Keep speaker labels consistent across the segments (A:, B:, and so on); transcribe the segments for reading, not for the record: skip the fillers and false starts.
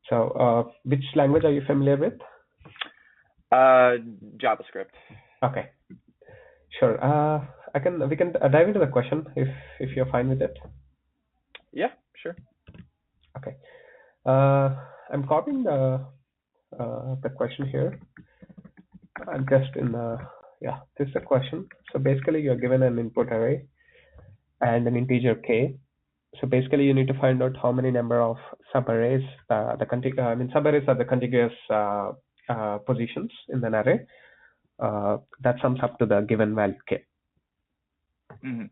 A: So which language are you familiar with?
B: JavaScript.
A: Okay, sure. We can dive into the question if you're fine with it.
B: Yeah, sure.
A: Okay. I'm copying the question here. I'm just in the this is the question. So basically, you're given an input array and an integer k. So basically, you need to find out how many number of subarrays subarrays are the contiguous positions in an array. That sums up to the given value k.
B: Mm-hmm.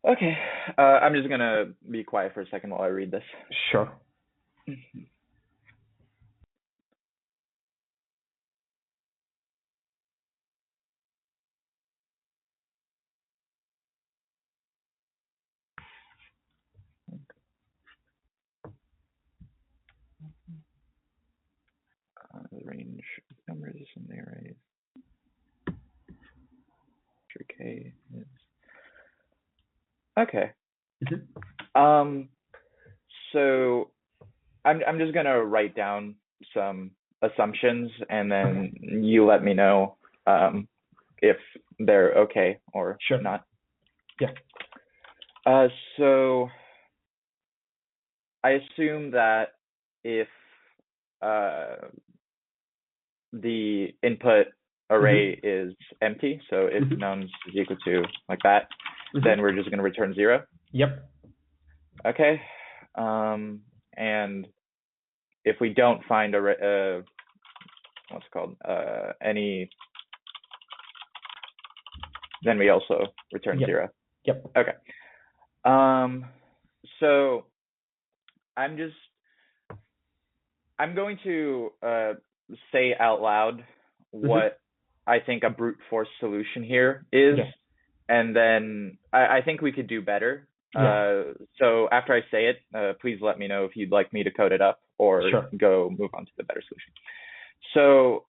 B: Okay, I'm just gonna be quiet for a second while I read this.
A: Sure.
B: The range of numbers in the array. K is okay.
A: Mm-hmm.
B: So I'm just gonna write down some assumptions, and then you let me know if they're okay or
A: sure.
B: not.
A: Yeah.
B: So I assume that if the input array is empty, so if none is equal to like that, then we're just going to return 0.
A: Yep.
B: Okay. And if we don't find what's it called, any, then we also return 0.
A: Yep.
B: Okay. So I'm going to say out loud what I think a brute force solution here is, and then I think we could do better. So after I say it, please let me know if you'd like me to code it up or go move on to the better solution. So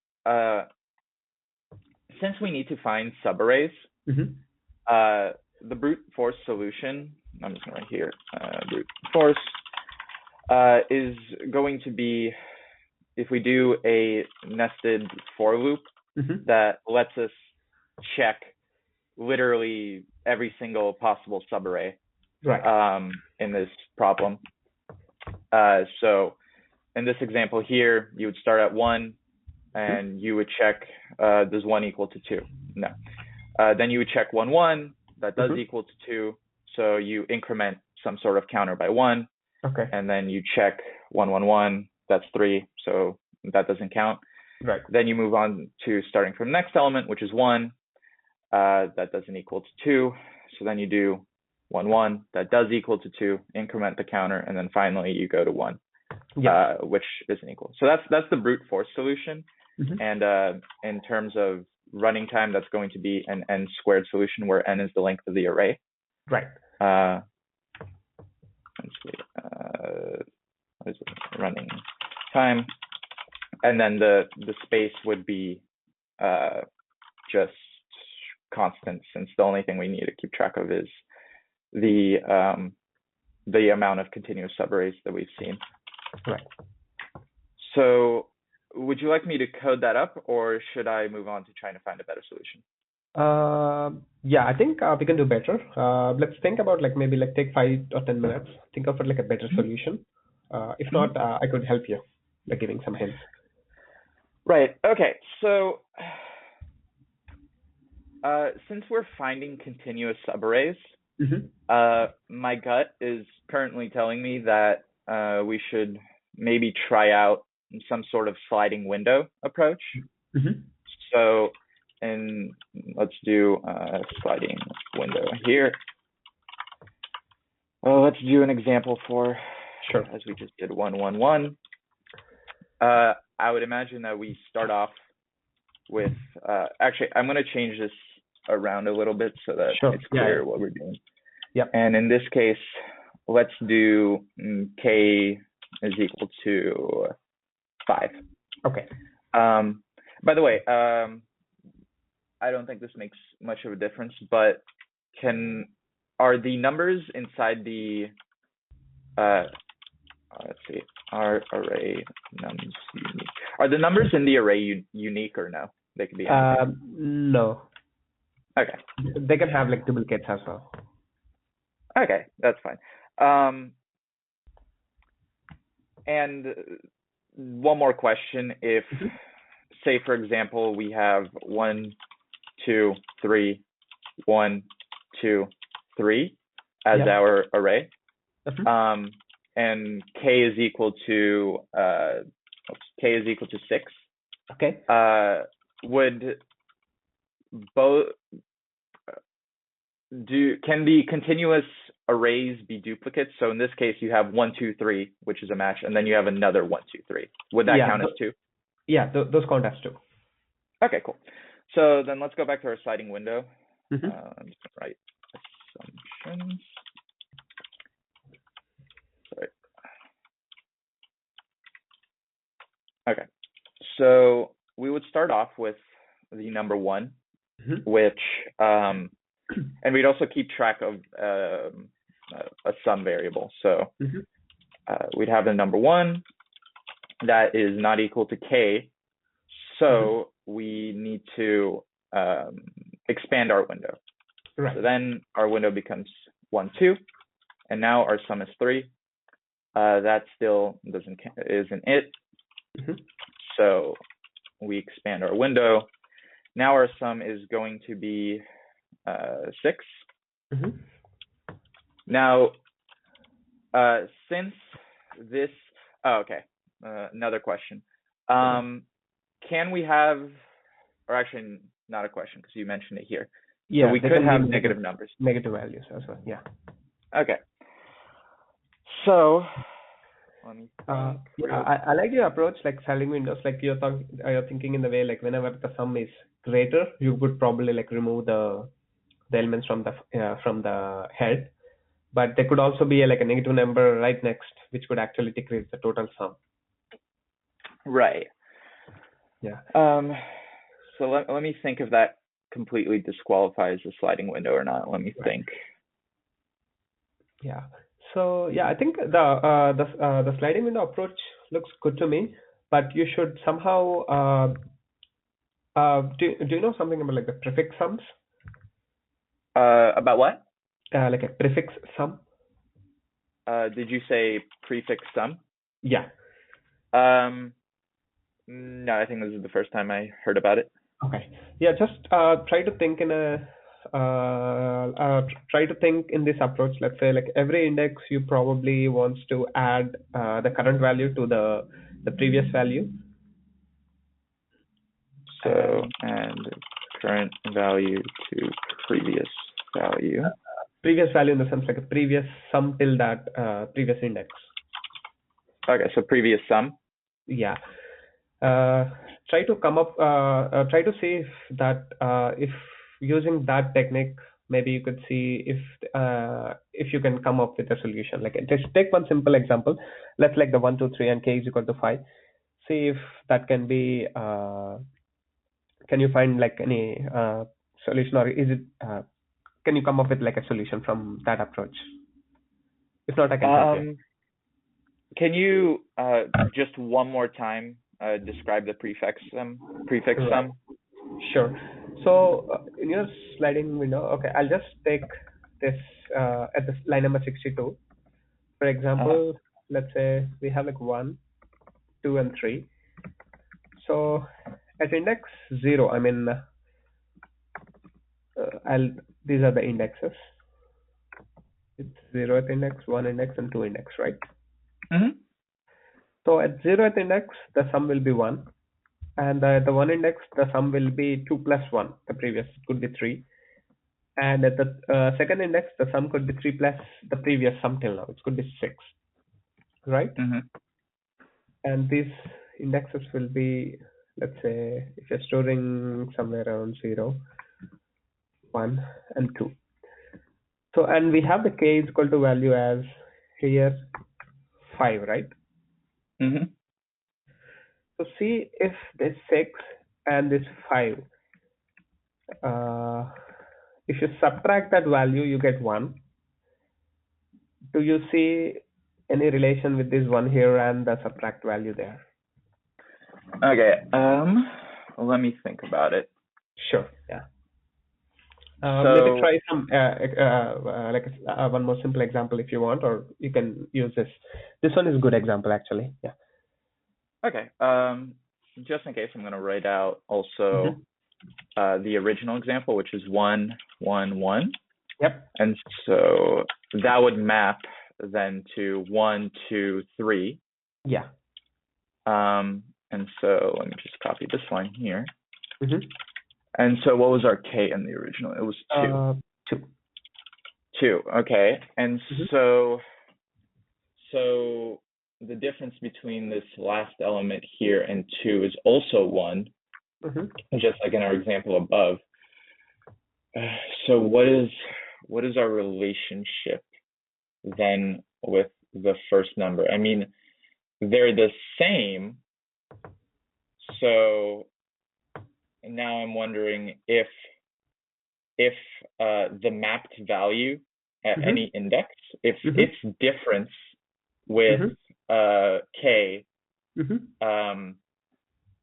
B: since we need to find subarrays, the brute force solution, I'm just going to write here, brute force, is going to be if we do a nested for loop that lets us check literally every single possible subarray in this problem. So in this example here, you would start at 1 and you would check, does 1 equal to 2? No. Then you would check 1, 1, that does equal to 2. So you increment some sort of counter by 1.
A: Okay.
B: And then you check 1, 1, 1, that's 3. So that doesn't count.
A: Right.
B: Then you move on to starting from the next element, which is 1. That doesn't equal to 2. So then you do 1, 1, that does equal to 2, increment the counter, and then finally you go to 1, which isn't equal. So that's the brute force solution. And in terms of running time, that's going to be an n squared solution where n is the length of the array.
A: Right.
B: Let's see. What is it? Running time. And then the space would be just constant, since the only thing we need to keep track of is the amount of continuous subarrays that we've seen.
A: Right.
B: So would you like me to code that up, or should I move on to trying to find a better solution?
A: Yeah, I think we can do better. Let's think about maybe take 5 or 10 minutes. Think of it like a better solution. If not, I could help you by giving some hints.
B: Right. Okay. So since we're finding continuous subarrays, my gut is currently telling me that we should maybe try out some sort of sliding window approach. So, and let's do a sliding window here. Well, let's do an example for, as we just did 1, 1, 1. I would imagine that we start off with, actually, I'm going to change this around a little bit so that it's clear what we're doing.
A: Yep.
B: And in this case, let's do k is equal to 5.
A: Okay.
B: By the way, I don't think this makes much of a difference, but are the numbers inside the let's see, Are array nums unique? Are the numbers in the array unique or no? They could be anything.
A: No.
B: Okay.
A: They can have like duplicates as well.
B: Okay, that's fine. And one more question. If, say, for example, we have 1, 2, 3, 1, 2, 3 as our array, and k is equal to 6.
A: Okay.
B: Would both can the continuous arrays be duplicates? So in this case, you have 1, 2, 3, which is a match, and then you have another 1, 2, 3. Would that count as 2?
A: Yeah, those count as 2.
B: Okay, cool. So then let's go back to our sliding window. I'm just going to write assumptions. Sorry. Okay, so we would start off with the number 1, which, and we'd also keep track of a sum variable. So we'd have the number 1 that is not equal to k. So we need to expand our window.
A: Right.
B: So then our window becomes 1, 2, and now our sum is 3. That still isn't it. So we expand our window. Now our sum is going to be 6. Now, since this, another question. Can we have, or actually not a question because you mentioned it here.
A: Yeah,
B: so we could have negative numbers.
A: Negative values as well, yeah.
B: Okay. So, let me think.
A: I like your approach, like sliding windows, like you're thinking in the way, like whenever the sum is greater, you would probably like remove the elements from the head. But there could also be like a negative number right next, which could actually decrease the total sum.
B: Right.
A: Yeah.
B: So let me think if that completely disqualifies the sliding window or not. Let me think.
A: Yeah. So yeah, I think the sliding window approach looks good to me, but you should somehow do you know something about like the prefix sums?
B: About what?
A: Like a prefix sum.
B: Did you say prefix sum?
A: Yeah.
B: No, I think this is the first time I heard about it.
A: Okay. Yeah, just try to think in this approach. Let's say like every index you probably wants to add the current value to the previous value.
B: So and current value to previous value.
A: Previous value in the sense like a previous sum till that previous index.
B: Okay, so previous sum.
A: Yeah. Try to come up. Try to see if using that technique, maybe you could see if you can come up with a solution. Like just take one simple example. Let's like the 1, 2, 3 and k is equal to 5. See if that can be. Can you find like any solution, or is it? Can you come up with like a solution from that approach? If not, I can help you.
B: Can you just one more time describe the prefix sum?
A: Sure. So in your sliding window, okay, I'll just take this at the line number 62. For example, let's say we have like 1, 2, and 3. So at index 0, I mean, these are the indexes. It's 0th index, 1 index, and 2 index, right? So at 0th index, the sum will be 1. And at the 1 index, the sum will be 2 plus 1. The previous could be 3. And at the second index, the sum could be 3 plus the previous sum till now. It could be 6. Right? And these indexes will be, let's say, if you're storing somewhere around 0, 1, and 2. So, and we have the k is equal to value as here 5, right? So see if this 6 and this 5, if you subtract that value, you get 1. Do you see any relation with this one here and the subtract value there?
B: Okay. Let me think about it.
A: Sure. Yeah.
B: So
A: maybe try some one more simple example if you want, or you can use this. This one is a good example actually. Yeah.
B: okay. Just in case, I'm gonna write out also the original example, which is 1, 1, 1.
A: Yep.
B: And so that would map then to 1, 2, 3.
A: Yeah.
B: And so let me just copy this line here.
A: Mm-hmm.
B: And so what was our K in the original? It was 2.
A: 2.
B: 2. Okay. And so the difference between this last element here and 2 is also 1, just like in our example above. So what is our relationship then with the first number? I mean, they're the same. So now I'm wondering if the mapped value at any index, if its difference with K,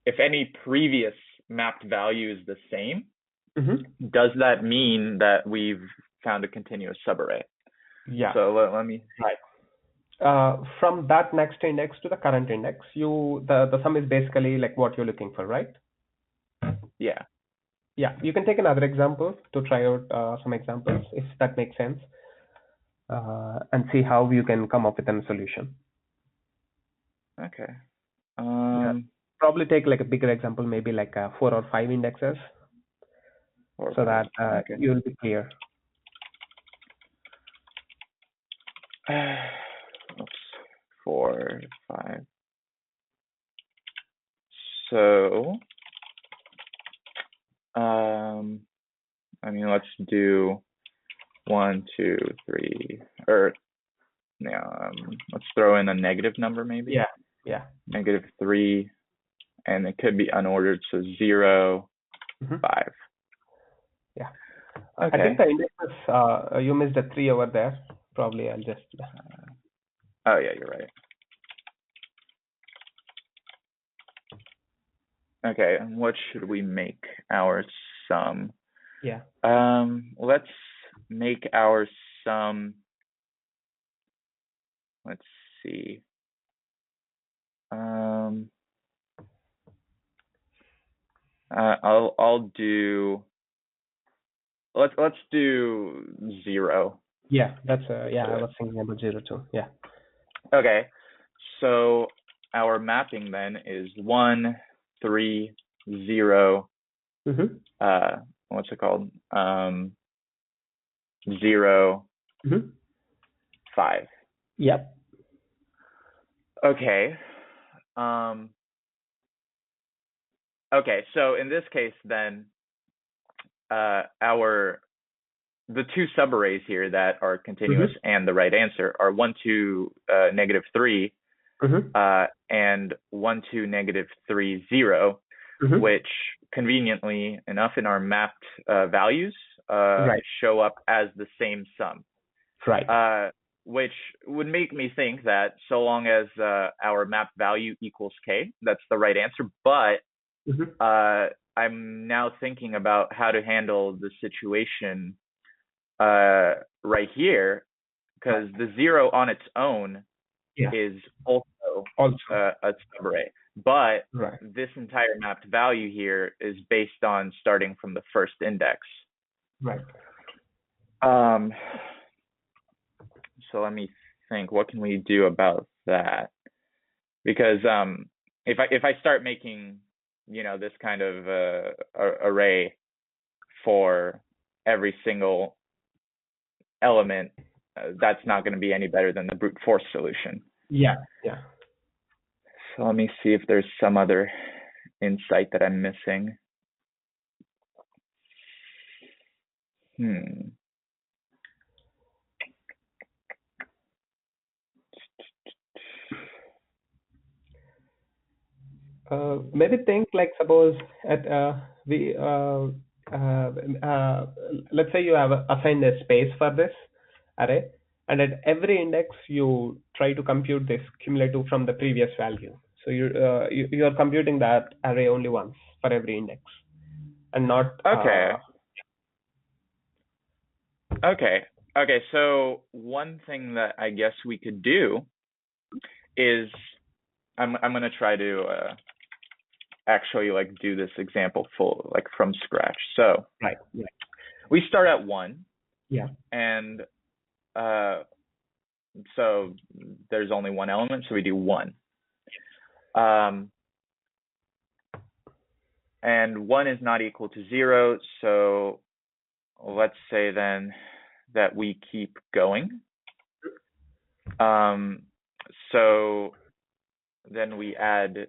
B: if any previous mapped value is the same, does that mean that we've found a continuous subarray?
A: Yeah.
B: So let me.
A: Right. From that next index to the current index, the sum is basically like what you're looking for, right?
B: Yeah.
A: Yeah. You can take another example to try out some examples if that makes sense, and see how you can come up with a solution.
B: Okay.
A: Probably take like a bigger example, maybe like 4 or 5 indexes, so that you'll be clear.
B: Oops. 4, 5. So, I mean, let's do 1, 2, 3, or yeah, let's throw in a negative number maybe.
A: Yeah. Yeah.
B: -3, and it could be unordered, so 0, 5.
A: Yeah.
B: Okay.
A: I think the indexes, you missed a 3 over there. Probably I'll just.
B: Oh yeah, you're right. Okay, and what should we make our sum?
A: Yeah.
B: Let's make our sum. Let's see. I'll do. Let's do 0.
A: Yeah, that's yeah. I was thinking about 0 too. Yeah.
B: Okay, so our mapping then is 1, 3, 0. What's it called? 0, 5.
A: Yep.
B: Okay. Okay, so in this case then, the two subarrays here that are continuous and the right answer are 1, 2, -3, and 1, 2, -3, 0, which conveniently enough in our mapped values show up as the same sum.
A: Right.
B: Which would make me think that so long as our mapped value equals K, that's the right answer. But I'm now thinking about how to handle the situation right here, because the 0 on its own is also a subarray, but this entire mapped value here is based on starting from the first index.
A: Right.
B: So let me think, what can we do about that? Because if I start making, this kind of array for every single element, that's not going to be any better than the brute force solution.
A: Yeah. Yeah.
B: So let me see if there's some other insight that I'm missing.
A: Maybe think like, suppose at let's say you have assigned a space for this array, And at every index, you try to compute this cumulative from the previous value. So you are computing that array only once for every index, and not.
B: Okay. So one thing that I guess we could do is I'm gonna try to actually like do this example like from scratch. So
A: right.
B: We start at 1.
A: Yeah.
B: And so there's only one element, so we do 1. And 1 is not equal to 0, so let's say then that we keep going. So then we add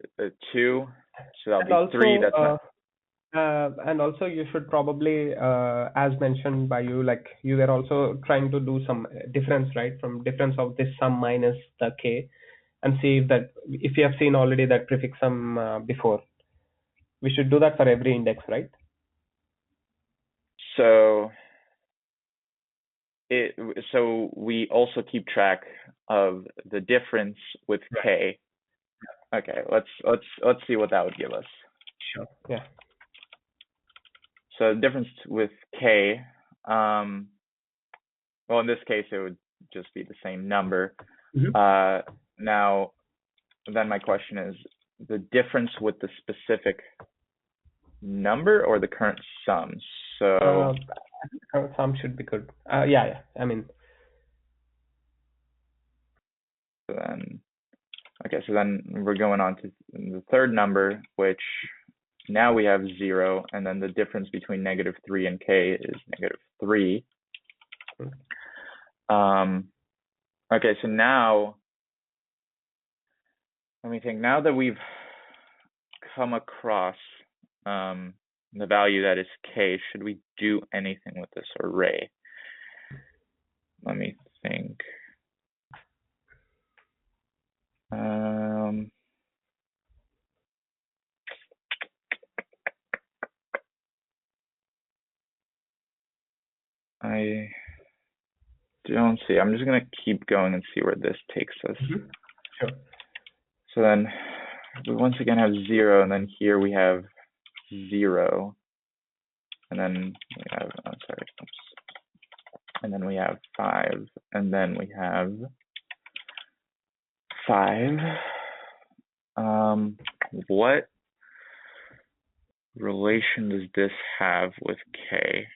B: 2, so that'll be 3. That's not.
A: And also you should probably, as mentioned by you, like you were also trying to do some difference, right? From difference of this sum minus the k, and see if you have seen already that prefix sum before. We should do that for every index, right?
B: So we also keep track of the difference with k. Okay, let's see what that would give us.
A: Sure. Yeah.
B: So the difference with k, well, in this case, it would just be the same number. Now, then my question is, the difference with the specific number or the current sum? So
A: current sum should be good. Yeah. I mean.
B: So then we're going on to the third number, which now we have 0, and then the difference between -3 and k is -3. Okay, so now let me think. Now that we've come across the value that is k, should we do anything with this array? Let me think. I don't see. I'm just gonna keep going and see where this takes us.
A: Sure.
B: So then we once again have 0, and then here we have 0, and then we have, and then we have 5, and then we have 5. What relation does this have with k,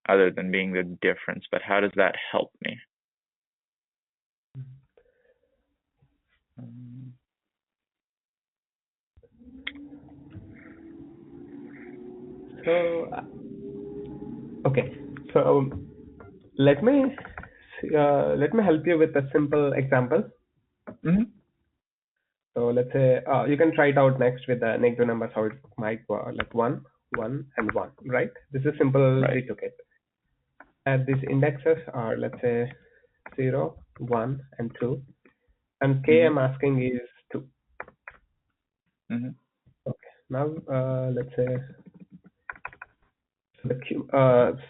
B: other than being the difference? But how does that help me?
A: So okay, so let me help you with a simple example. So let's say you can try it out next with the negative numbers, how it might work, like 1, 1, and 1, right? This is simple duplicate. And these indexes are, let's say, 0, 1, and 2, and k I'm asking is 2. Okay. Now let's say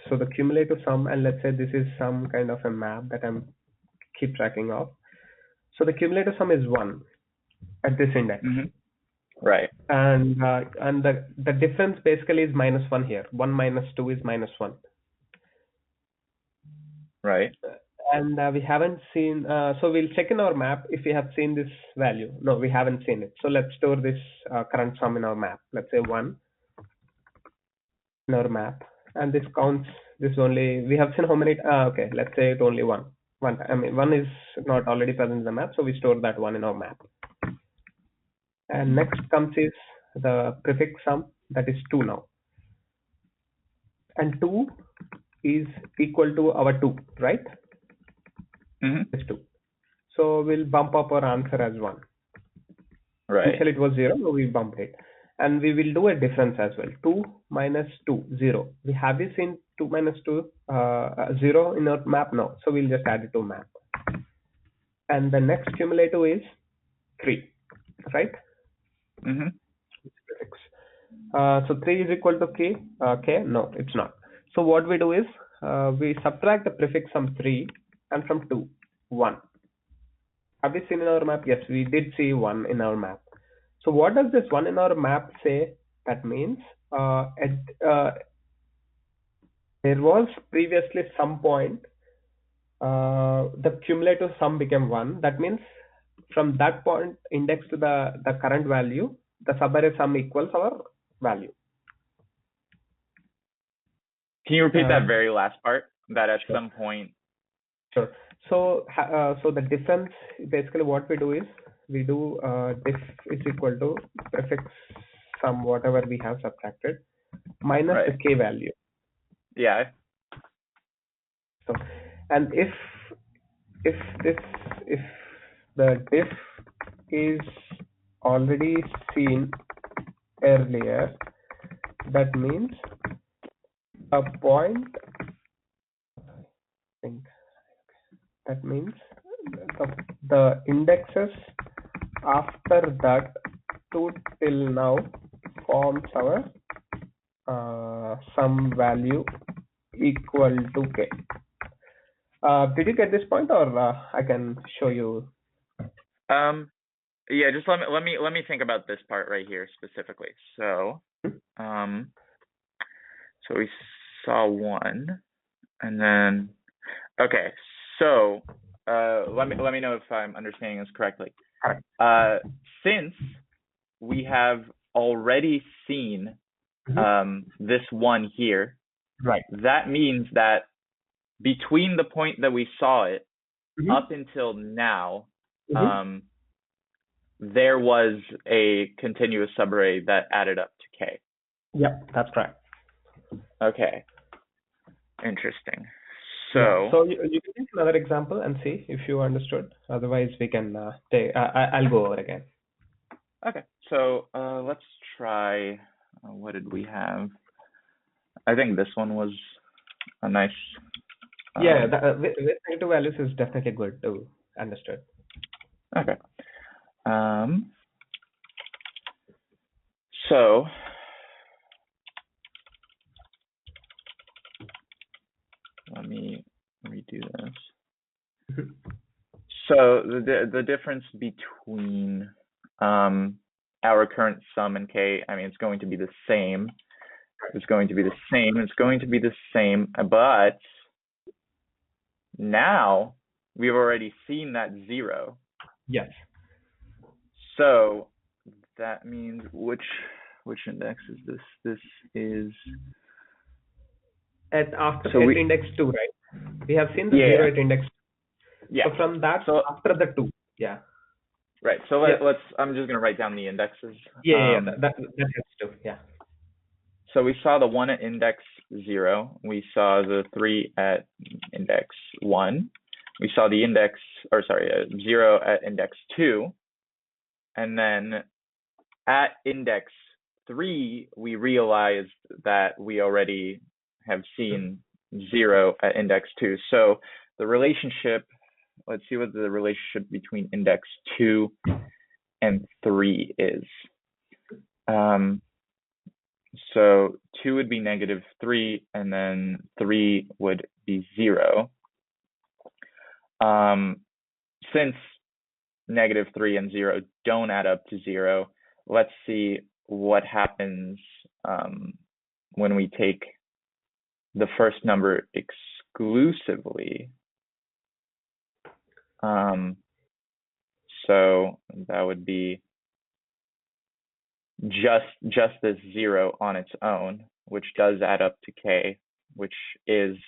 A: so the cumulative sum, and let's say this is some kind of a map that I'm keep tracking of. So the cumulative sum is 1 at this index.
B: Right.
A: And the difference basically is -1 here. 1 minus 2 is -1.
B: Right.
A: And we haven't seen, so we'll check in our map if we have seen this value. No, we haven't seen it. So let's store this current sum in our map. Let's say 1 in our map. And this counts this only, we have seen how many, okay, let's say it only 1. I mean, 1 is not already present in the map, so we store that 1 in our map. And next comes is the prefix sum, that is 2 now. And 2 is equal to our 2, right? It's 2. So we'll bump up our answer as 1.
B: Right.
A: Initially it was 0, so we bumped it. And we will do a difference as well. 2 minus 2, 0. We have this in 2 minus 2, 0 in our map now. So we'll just add it to map. And the next cumulative is 3, right? So 3 is equal to k. K? No, it's not. So what we do is we subtract the prefix sum 3 and from 2, 1. Have we seen in our map? Yes, we did see 1 in our map. So what does this 1 in our map say? That means there was previously some point, the cumulative sum became 1. That means from that point index to the current value, the subarray sum equals our value.
B: Can you repeat that very last part? That at
A: Sure.
B: some point.
A: Sure. So the difference, basically what we do is we do diff is equal to prefix sum whatever we have subtracted minus
B: Right.
A: the k value.
B: Yeah.
A: So, and if the diff is already seen earlier, that means a point. I think that means the indexes after that 2 till now forms our sum value equal to k. Did you get this point, or I can show you?
B: Yeah, just let me think about this part right here specifically. So so we saw 1, and then okay. So let me know if I'm understanding this correctly. Since we have already seen this 1 here,
A: right?
B: That means that between the point that we saw it up until now, there was a continuous subarray that added up to k.
A: Yep, that's correct.
B: Okay. Interesting. So,
A: yeah. So you can take another example and see if you understood. Otherwise, we can take. I'll go over again.
B: Okay. So let's try. What did we have? I think this one was a nice.
A: Yeah, with negative values is definitely good to understood.
B: Okay. So let me redo this. So the difference between our current sum and k, I mean, it's going to be the same. It's going to be the same. It's going to be the same, but now we've already seen that 0.
A: Yes.
B: So that means which index is this? This is
A: at index 2, right? We have seen the 0 at index 2.
B: Yeah.
A: So from that, after the 2. Yeah.
B: Right. So let's. I'm just gonna write down the indexes.
A: Yeah, that helps too. Yeah.
B: So we saw the 1 at index 0. We saw the 3 at index 1. We saw the 0 at index 2. And then at index 3, we realized that we already have seen 0 at index 2. So the relationship, let's see what the relationship between index 2 and 3 is. So 2 would be -3, and then 3 would be 0. Since -3 and 0 don't add up to 0, let's see what happens when we take the first number exclusively. So that would be just this 0 on its own, which does add up to k, which is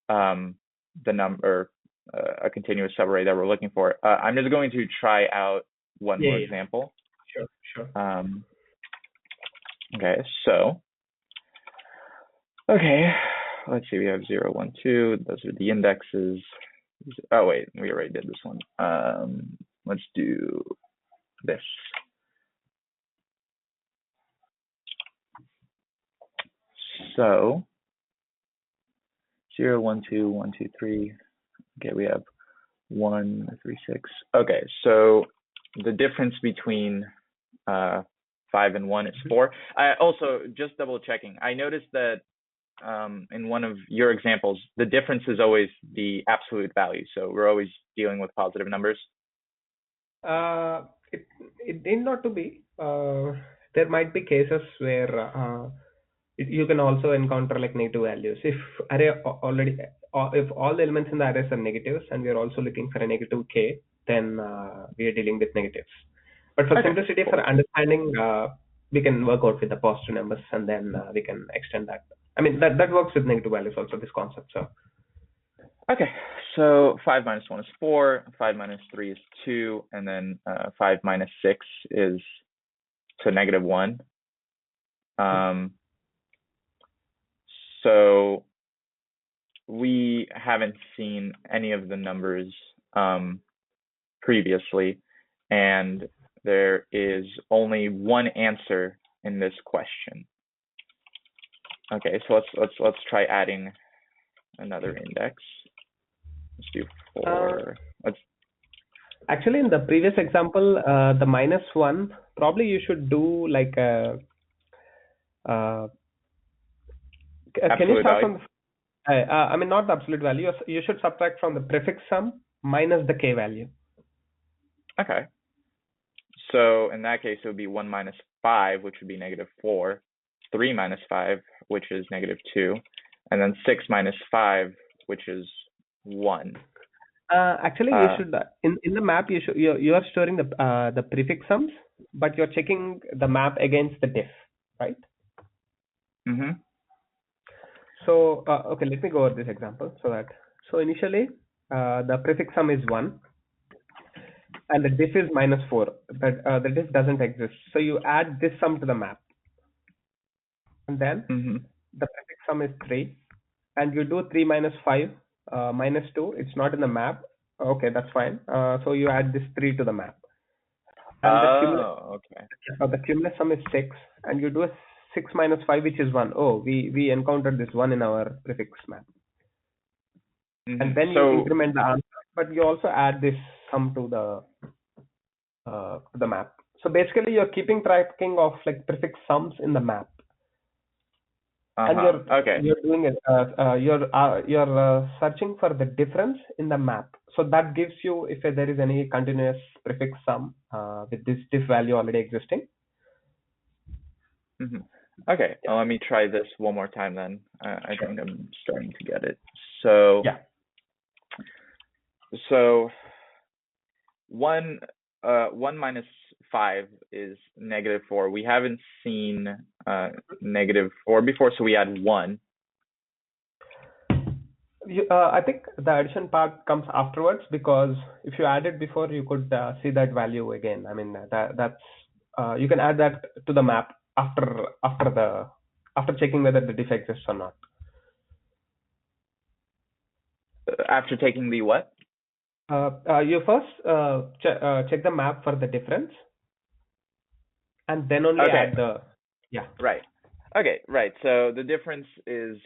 B: the number, a continuous subarray that we're looking for. I'm just going to try out one more example.
A: Sure.
B: Okay, so let's see. We have 0, 1, 2. Those are the indexes. Oh wait, we already did this one. Let's do this. So 0, 1, 2, 1, 2, 3. Okay, we have 1, 3, 6. Okay, so the difference between 5 and 1 is 4. I also, just double checking, I noticed that in one of your examples, the difference is always the absolute value. So we're always dealing with positive numbers.
A: It need not to be. There might be cases where you can also encounter like negative values. If array already, if all the elements in the arrays are negatives, and we are also looking for a negative k, then we are dealing with negatives. But for simplicity, for understanding, we can work out with the positive numbers, and then we can extend that. I mean, that works with negative values also, this concept. So.
B: Okay, so 5 minus 1 is 4, 5 minus 3 is 2, and then 5 minus 6 is to negative 1. So we haven't seen any of the numbers previously, and there is only one answer in this question. Okay, so let's try adding another index. Let's do 4.
A: Actually, in the previous example, the -1, probably you should do like a. Can you start from? I mean, not the absolute value. You should subtract from the prefix sum minus the k value.
B: Okay. So in that case, it would be 1 minus 5, which would be -4. 3 minus 5, which is -2, and then 6 minus 5, which is 1.
A: Actually, you should in the map you are storing the prefix sums, but you're checking the map against the diff, right?
B: Mm-hmm.
A: So okay, let me go over this example. So initially the prefix sum is 1, and the diff is -4. But the diff doesn't exist. So you add this sum to the map, and then the prefix sum is 3, and you do 3 minus 5 minus 2. It's not in the map. Okay, that's fine. So you add this 3 to the map. And the cumulative sum is 6, and you do a 6 minus 5, which is 1. Oh, we encountered this 1 in our prefix map. And then you increment the answer, but you also add this sum to the map. So basically, you're keeping tracking of like prefix sums in the map. And you're doing it. You're searching for the difference in the map. So that gives you if there is any continuous prefix sum with this diff value already existing.
B: Okay, well, let me try this one more time then. I think I'm starting to get it. So so 1 minus 5 is -4. We haven't seen -4 before, so we add 1.
A: I think the addition part comes afterwards, because if you add it before, you could see that value again. I mean, that's you can add that to the map after checking whether the diff exists or not.
B: After taking the what?
A: You first check the map for the difference, and then only add the
B: Right. Okay, right. So the difference is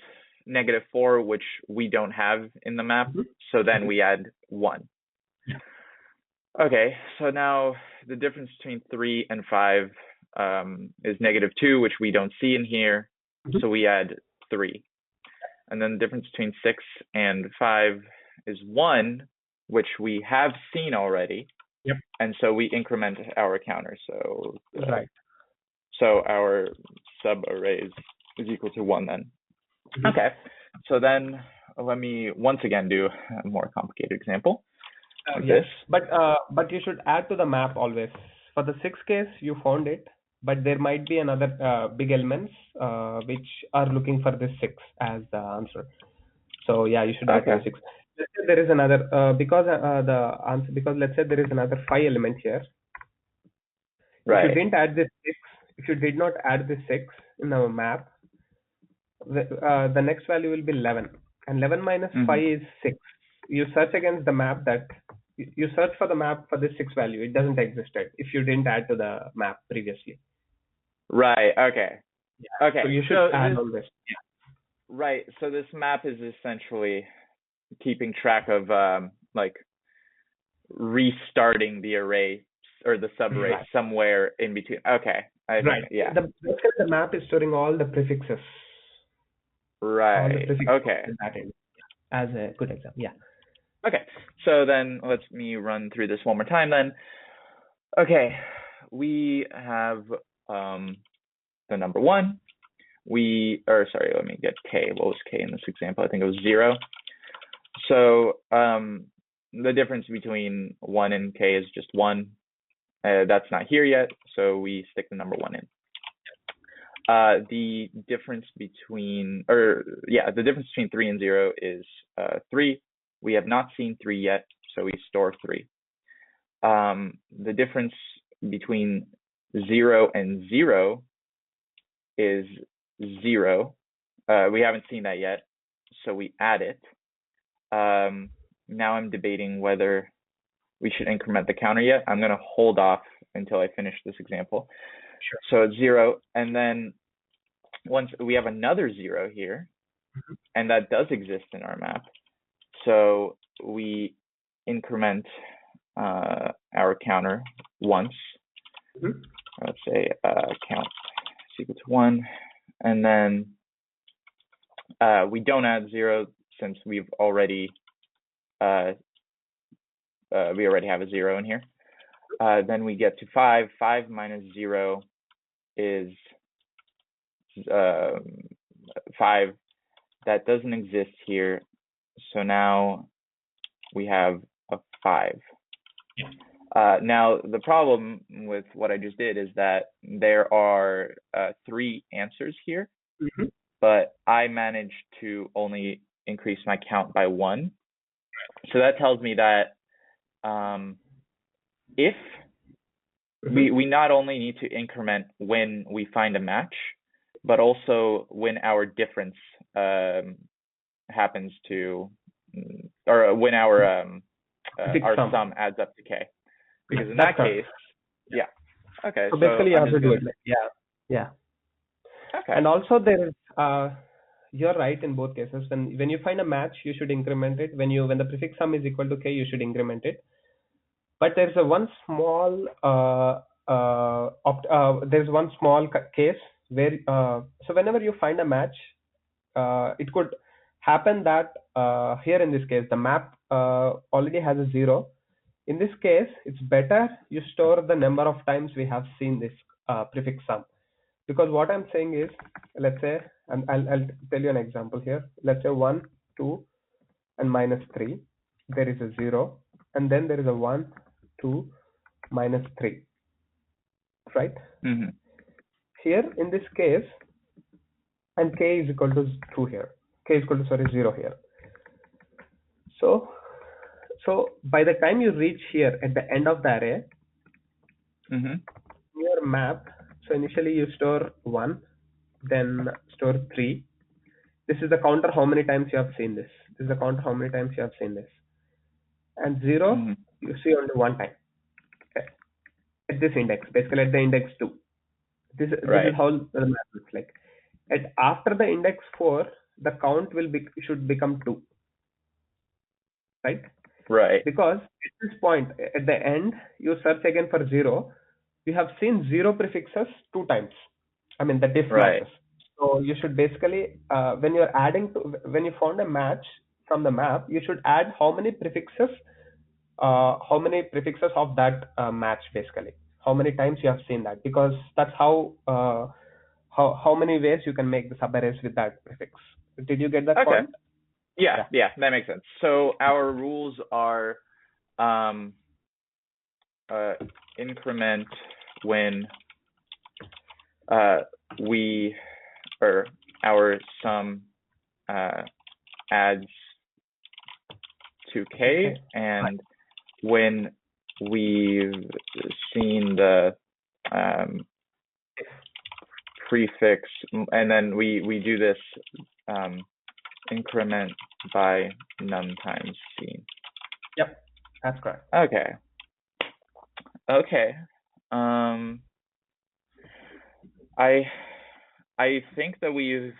B: -4, which we don't have in the map. So then we add 1. Okay, so now the difference between 3 and 5 is -2, which we don't see in here. So we add 3. And then the difference between 6 and 5 is 1, which we have seen already. And so we increment our counter. So so our subarrays is equal to 1 then. Okay, so then let me once again do a more complicated example.
A: Yes, but you should add to the map always. For the 6 case, you found it, but there might be another big elements which are looking for this 6 as the answer. So yeah, you should add to 6. Let's say there is another because let's say there is another 5 element here. If you didn't add this 6, if you did not add this 6 in our map, the next value will be 11, and 11 minus 5 is 6. You search against the map you search for the map for this 6 value. It doesn't exist if you didn't add to the map previously.
B: Right. Okay. Okay.
A: So you should add all this.
B: Right. So this map is essentially keeping track of like restarting the array or the subarray somewhere in between. Okay.
A: The map is storing all the prefixes.
B: Right. Okay.
A: As a good example. Yeah.
B: Okay. So then let me run through this one more time then. Okay. We have the number 1. Let me get K. What was K in this example? I think it was 0. So the difference between 1 and K is just 1. That's not here yet, so we stick the number 1 in. The difference between 3 and 0 is 3. We have not seen 3 yet, so we store 3. The difference between 0 and 0 is 0. We haven't seen that yet, so we add it. Now I'm debating whether we should increment the counter yet. I'm going to hold off until I finish this example.
A: Sure.
B: So it's 0, and then once we have another 0 here, and that does exist in our map. So we increment our counter once. Let's say count is equal to 1, and then we don't add 0 since we've already have a 0 in here. Then we get to 5. 5 minus 0 is 5. That doesn't exist here. So now we have a 5. Now, the problem with what I just did is that there are 3 answers here, but I managed to only increase my count by 1. So that tells me that if we not only need to increment when we find a match, but also when our difference happens to, or when our sum adds up to K. Because in that case, yeah. Okay.
A: So basically, you have to do it. Yeah. Okay. And also there is, you're right in both cases. When you find a match, you should increment it. When the prefix sum is equal to K, you should increment it. But there's one small case where so whenever you find a match, it could happen that here in this case the map already has a 0. In this case, it's better you store the number of times we have seen this prefix sum, because what I'm saying is, let's say, and I'll tell you an example here. Let's say 1, 2, and minus 3. There is a 0, and then there is a 1, 2, minus 3, right? Here in this case, and K is equal to 2 here. K is equal to 0 here. So by the time you reach here at the end of the array, your map, so initially you store 1, then store 3. This is the counter how many times you have seen this. This is the counter how many times you have seen this. And 0, you see only 1 time. Okay. At this index, basically at the index 2. This is how the map looks like. After the index 4, the count should become 2. Right? Because at this point, at the end, you search again for 0. You have seen 0 prefixes 2 times. I mean, the diff matches. So you should basically, when you found a match from the map, you should add how many prefixes of that match, basically. How many times you have seen that, because that's how many ways you can make the subarrays with that prefix. Did you get that point?
B: Yeah, that makes sense. So our rules are increment when our sum adds to K, and when we've seen the prefix, and then we do this increment by num times seen.
A: Yep, that's correct.
B: Okay. I think that we've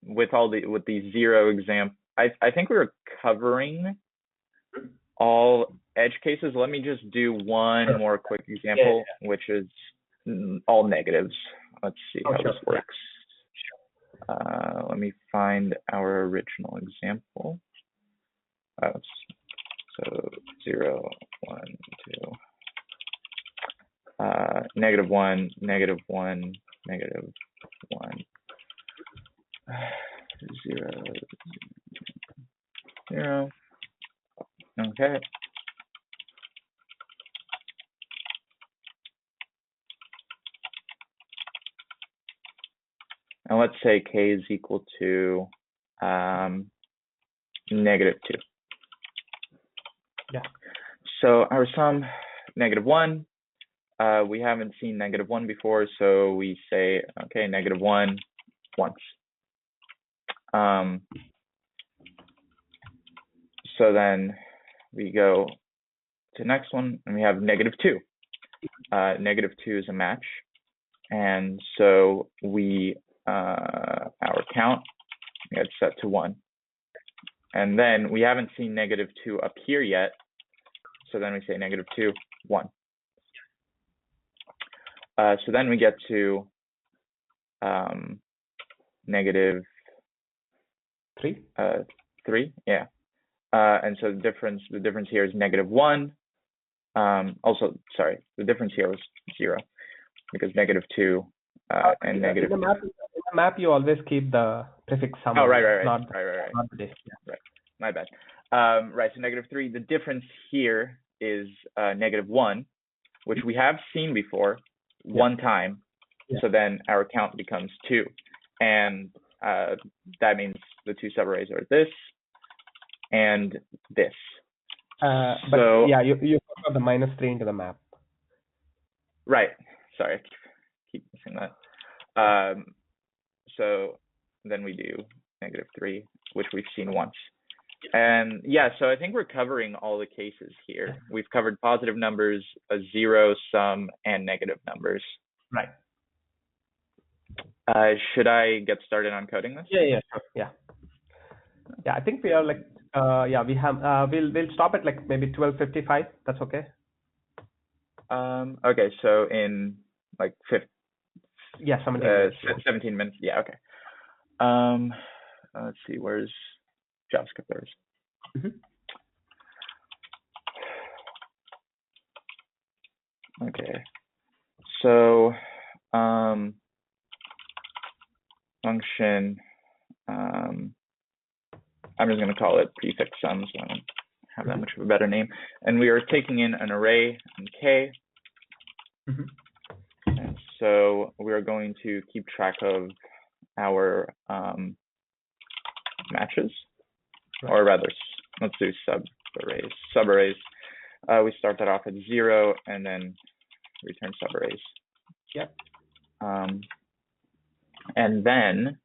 B: with these 0 examples, I think we were covering all edge cases. Let me just do one more quick example, which is all negatives. Let's see how this works. Let me find our original example. So 0, 1, 2, -1, -1, -1, 0, 0. Okay. And let's say k is equal to -2.
A: Yeah.
B: So our sum, -1. We haven't seen -1 before, so we say, okay, -1 once. So then we go to the next one, and we have -2. -2 is a match, and so we our count gets set to 1. And then we haven't seen -2 up here yet, so then we say -2, 1. So then we get to
A: -3.
B: 3, yeah. And so the difference here is -1. Also, sorry, the difference here was 0 because -2 and negative.
A: In the map, you always keep the prefix sum.
B: Oh, right.
A: Not the disk. Yeah.
B: Right. My bad. Right. So -3. The difference here is -1, which we have seen before one time. Yeah. So then our count becomes 2, and that means the two subarrays are this and this.
A: But
B: so
A: yeah, you put the -3 into the map.
B: Right. Sorry, I keep missing that. So then we do -3, which we've seen once. And yeah, so I think we're covering all the cases here. We've covered positive numbers, a 0, sum, and negative numbers.
A: Right.
B: Should I get started on coding this?
A: Yeah. I think we are like, we have, we'll stop at like maybe 12:55. That's okay.
B: Okay, so in like
A: 17 minutes.
B: 17 minutes. Yeah, okay. Let's see, where's JavaScript? There's. Okay, so function, I'm just going to call it prefix sums. I don't have that much of a better name. And we are taking in an array in k. And so we are going to keep track of our matches, or rather, let's do subarrays. Subarrays. We start that off at 0 and then return subarrays.
A: Yep.
B: And then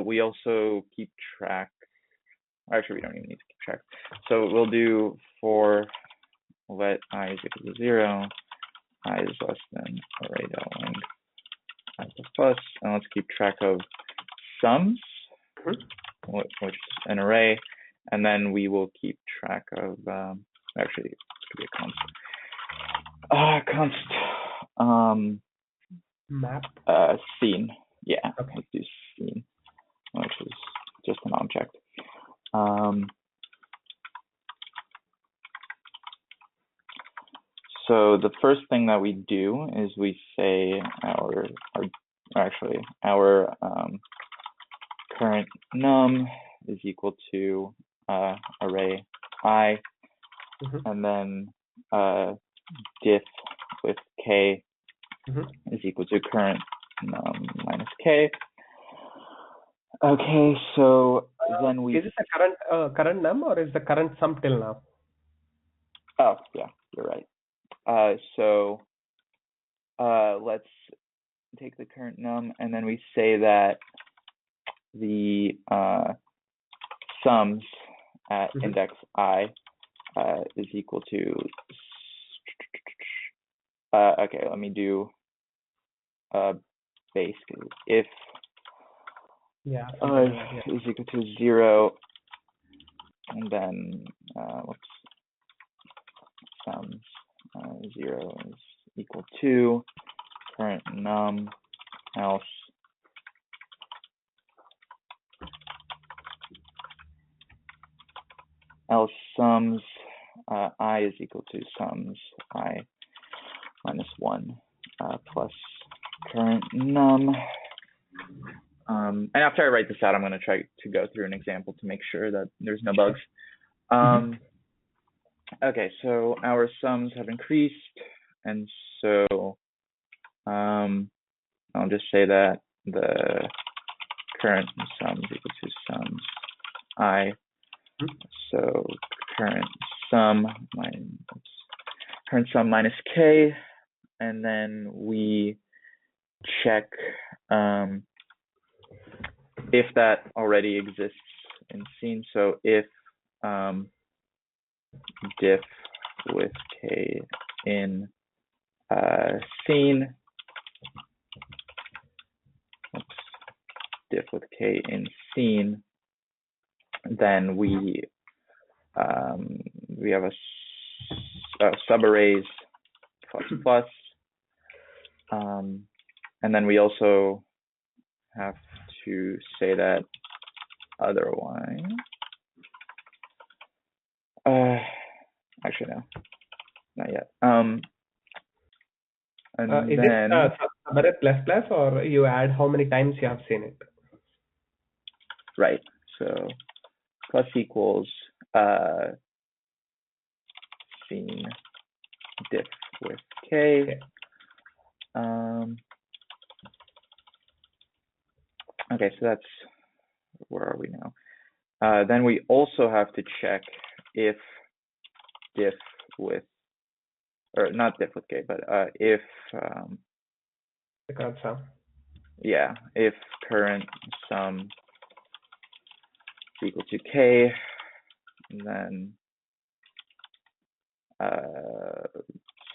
B: we also keep track. Actually, we don't even need to keep track. So we'll do for let I is equal to 0, I is less than array.length I plus, and let's keep track of sums, which is an array, and then we will keep track of actually it could be a const.
A: Map.
B: Scene. Yeah.
A: Okay.
B: Let's do scene, which is just an object. So the first thing that we do is we say our current num is equal to array I, and then diff with k is equal to current num minus k. Okay, so then we.
A: Is it the current num or is the current sum till now?
B: Oh yeah, you're right. So let's take the current num, and then we say that the sums at index I is equal to. Okay, let me do base if is equal to 0, and then whoops, sums 0 is equal to current num, else sums I is equal to sums I minus 1 plus current num. And after I write this out, I'm going to try to go through an example to make sure that there's no bugs. Okay, so our sums have increased, and so I'll just say that the current sum is equal to sums I. So current sum minus k, and then we check if that already exists in scene. So if diff with k in scene, diff with k in scene, then we have a subarrays plus, and then we also have to say that otherwise. Actually, no, not yet. And
A: is
B: then
A: it subarray plus plus, or you add how many times you have seen it?
B: Right. So plus equals scene diff with k.
A: Okay.
B: Okay, so that's, where are we now? Then we also have to check if diff with, or not diff with k, but if
A: The current sum.
B: yeah, if current sum is equal to k, then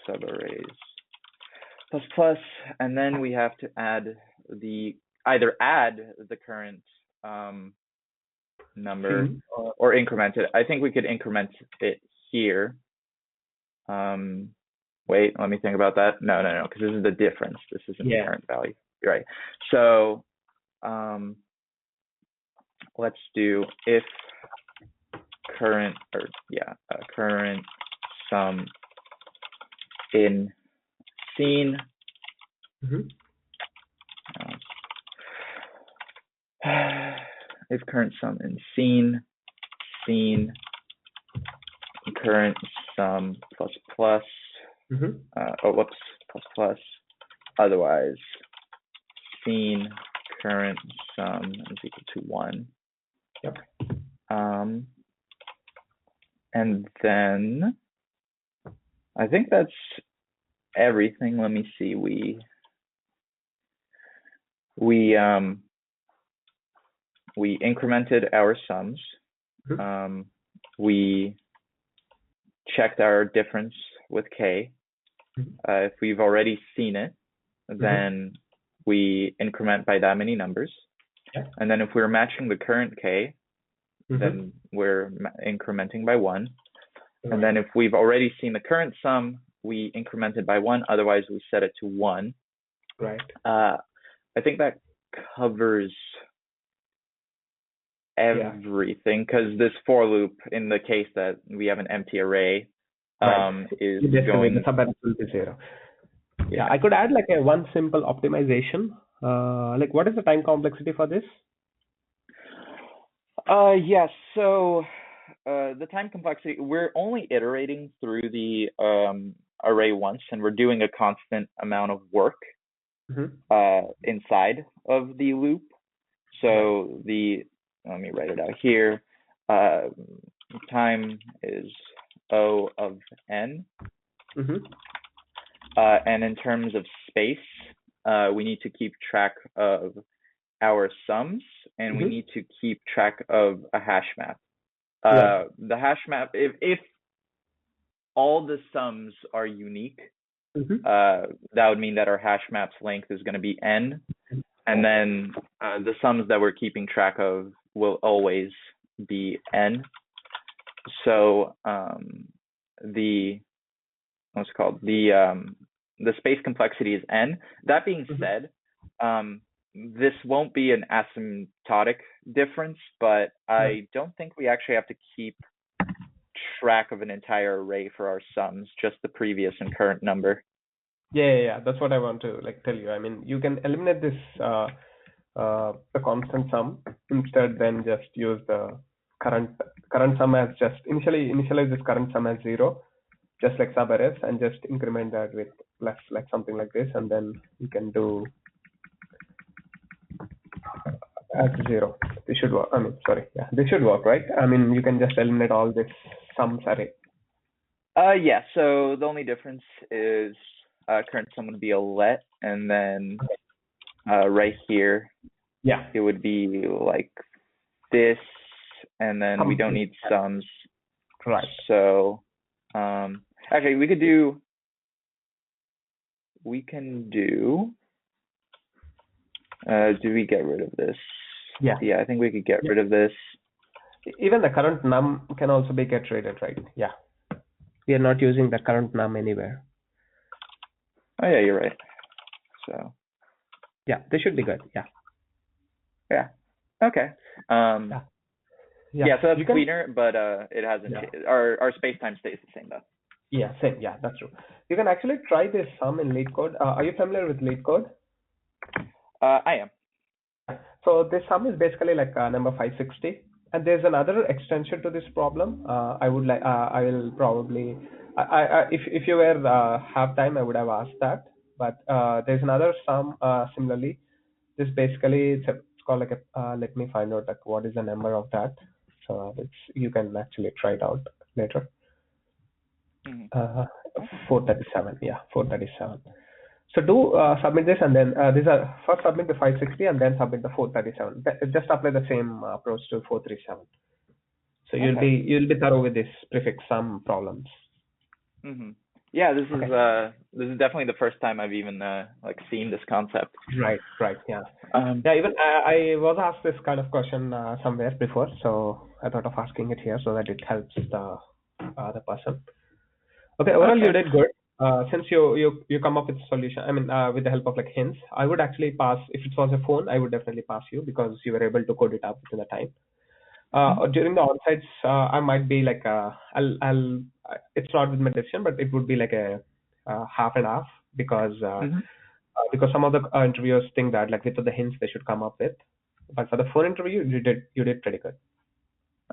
B: subarrays plus plus, and then we have to add either add the current number or increment it. I think we could increment it here. Wait, let me think about that. No, because this is the difference. This isn't the current value. You're right. So let's do if current, current sum in scene. If current sum in scene, current sum plus plus, plus, otherwise scene current sum is equal to 1.
A: Yep.
B: And then I think that's everything. Let me see. We incremented our sums. We checked our difference with k. If we've already seen it, then we increment by that many numbers. And then if we're matching the current k, then we're incrementing by 1. And then if we've already seen the current sum, we incremented by 1. Otherwise, we set it to 1.
A: Right.
B: I think that covers everything, because this for loop, in the case that we have an empty array, is going.
A: The subarray will be 0. Yeah, I could add like one simple optimization. Like, what is the time complexity for this?
B: Yes. So the time complexity, we're only iterating through the array once, and we're doing a constant amount of work inside of the loop. So let me write it out here. Time is O of n. And in terms of space, we need to keep track of our sums, and we need to keep track of a hash map. The hash map, if all the sums are unique, that would mean that our hash map's length is going to be n, and then the sums that we're keeping track of will always be n. So the what's it called? The space complexity is n. That being said, this won't be an asymptotic difference, but I don't think we actually have to keep track of an entire array for our sums, just the previous and current number.
A: Yeah. That's what I want to like tell you. I mean, you can eliminate this the constant sum instead, then just use the current sum as just initialize this current sum as 0, just like subarrays, and just increment that with plus like something like this, and then you can do as 0. This should work. I mean, sorry, yeah, this should work, right? I mean, you can just eliminate all this sums array.
B: Yeah. So the only difference is current sum would be a let, and then right here, it would be like this, and then we don't need sums.
A: Right.
B: So actually, we can do. Do we get rid of this?
A: Yeah,
B: I think we could get rid of this.
A: Even the current num can also be get rid of, right? Yeah. We are not using the current num anywhere.
B: Oh yeah, you're right. So
A: yeah, this should be good.
B: Yeah. Okay. So that's cleaner, but it hasn't. Our space time stays the same though.
A: Yeah, same. Yeah, that's true. You can actually try this sum in LeetCode. Are you familiar with LeetCode?
B: I am.
A: So this sum is basically like number 560, and there's another extension to this problem. I will probably, if you were have time, I would have asked that. But there's another sum similarly. This basically it's called like a. Let me find out like what is the number of that. So you can actually try it out later. 437. Yeah, 437. So do submit this, and then first submit the 560 and then submit the 437. Just apply the same approach to 437. So you'll be thorough with this prefix sum problems.
B: Yeah, this is definitely the first time I've even like seen this concept.
A: Right. Yeah. Even I was asked this kind of question somewhere before, so I thought of asking it here so that it helps the person. Okay, overall you did good. Since you come up with a solution, I mean, with the help of like hints, I would actually pass. If it was a phone, I would definitely pass you because you were able to code it up within the time. During the on-sites, I might be like it's not with my decision, but it would be like a half and half because some of the interviewers think that like with the hints they should come up with, but for the phone interview you did pretty good.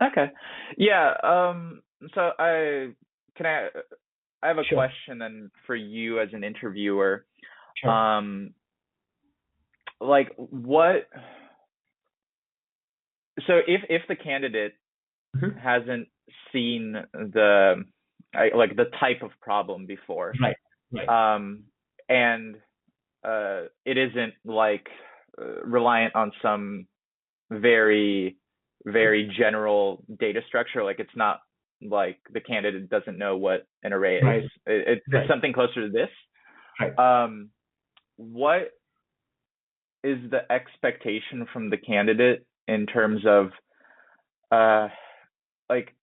B: Okay, yeah. So I have a question then for you as an interviewer.
A: Sure.
B: Like what? So if the candidate hasn't seen the type of problem before,
A: right.
B: And it isn't like reliant on some very general data structure, like it's not like the candidate doesn't know what an array is. It's something closer to this. What is the expectation from the candidate in terms of like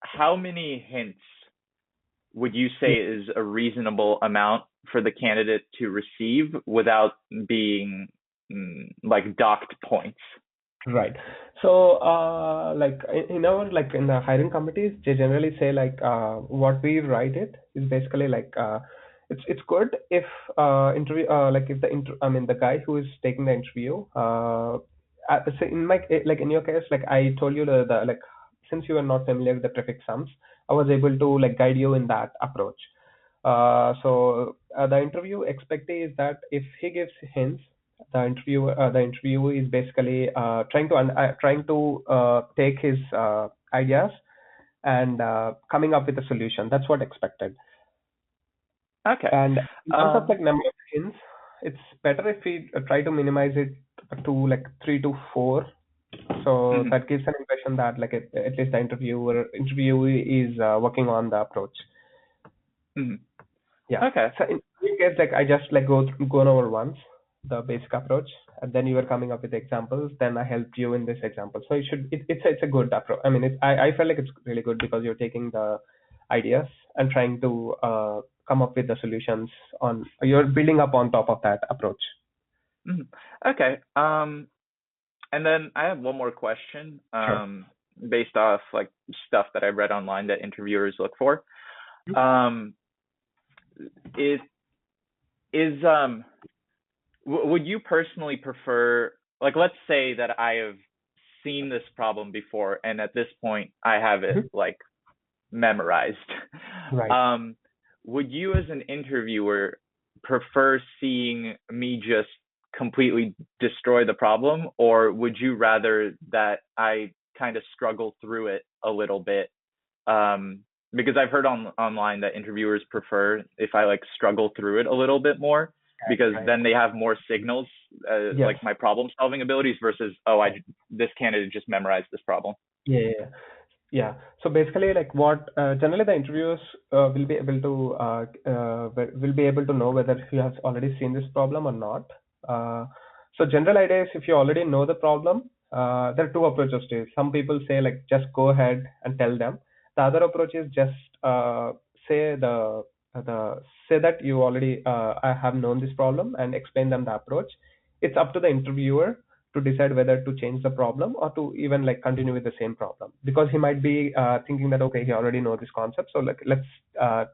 B: how many hints would you say is a reasonable amount for the candidate to receive without being like docked points?
A: Right. So like in the hiring committees, they generally say like what we write it is basically like it's good if interview like if the guy who is taking the interview so in your case, like I told you the like since you are not familiar with the prefix sums, I was able to like guide you in that approach. So the interview expectee is that if he gives hints, the interview is basically trying to take his ideas and coming up with a solution. That's what expected.
B: Okay.
A: And in terms of like number of hints, it's better if we try to minimize it to like 3 to 4. So that gives an impression that like at least the interviewee is working on the approach. Yeah.
B: Okay.
A: So in your case, like I just like gone over once the basic approach, and then you were coming up with examples. Then I helped you in this example. So it's a good approach. I mean, I felt like it's really good because you're taking the ideas and trying to come up with the solutions on. You're building up on top of that approach.
B: Okay. And then I have one more question.
A: Sure.
B: Based off like stuff that I read online that interviewers look for. Would you personally prefer, like, let's say that I have seen this problem before and at this point I have it like memorized.
A: Right.
B: Would you as an interviewer prefer seeing me just completely destroy the problem, or would you rather that I kind of struggle through it a little bit? Because I've heard online that interviewers prefer if I like struggle through it a little bit more, because then they have more signals, like my problem solving abilities versus, this candidate just memorized this problem.
A: Yeah. So basically, like what generally the interviewers will be able to know whether you have already seen this problem or not. So general idea is, if you already know the problem, there are two approaches to it. Some people say like just go ahead and tell them. The other approach is just say that you already I have known this problem and explain them the approach. It's up to the interviewer to decide whether to change the problem or to even like continue with the same problem, because he might be thinking that, okay, he already know this concept, so like let's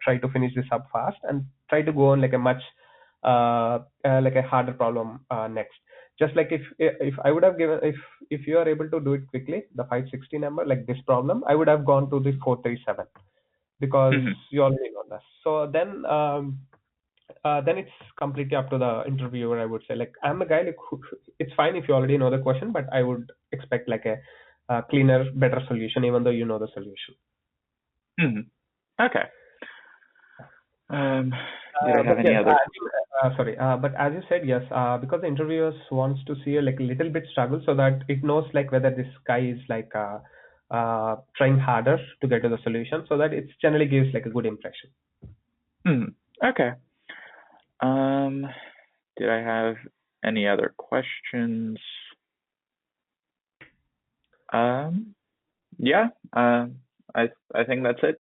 A: try to finish this up fast and try to go on like a much like a harder problem next. Just like if I would have given, if you are able to do it quickly, the 560 number, like this problem, I would have gone to the 437 because you already know this. So then it's completely up to the interviewer, I would say. Like I'm the guy, like it's fine if you already know the question, but I would expect like a cleaner, better solution, even though you know the solution.
B: Okay. Did I have any other?
A: But as you said, yes, because the interviewers wants to see like a little bit struggle, so that it knows like whether this guy is like trying harder to get to the solution, so that it generally gives like a good impression.
B: Okay. Did I have any other questions? Yeah. I think that's it.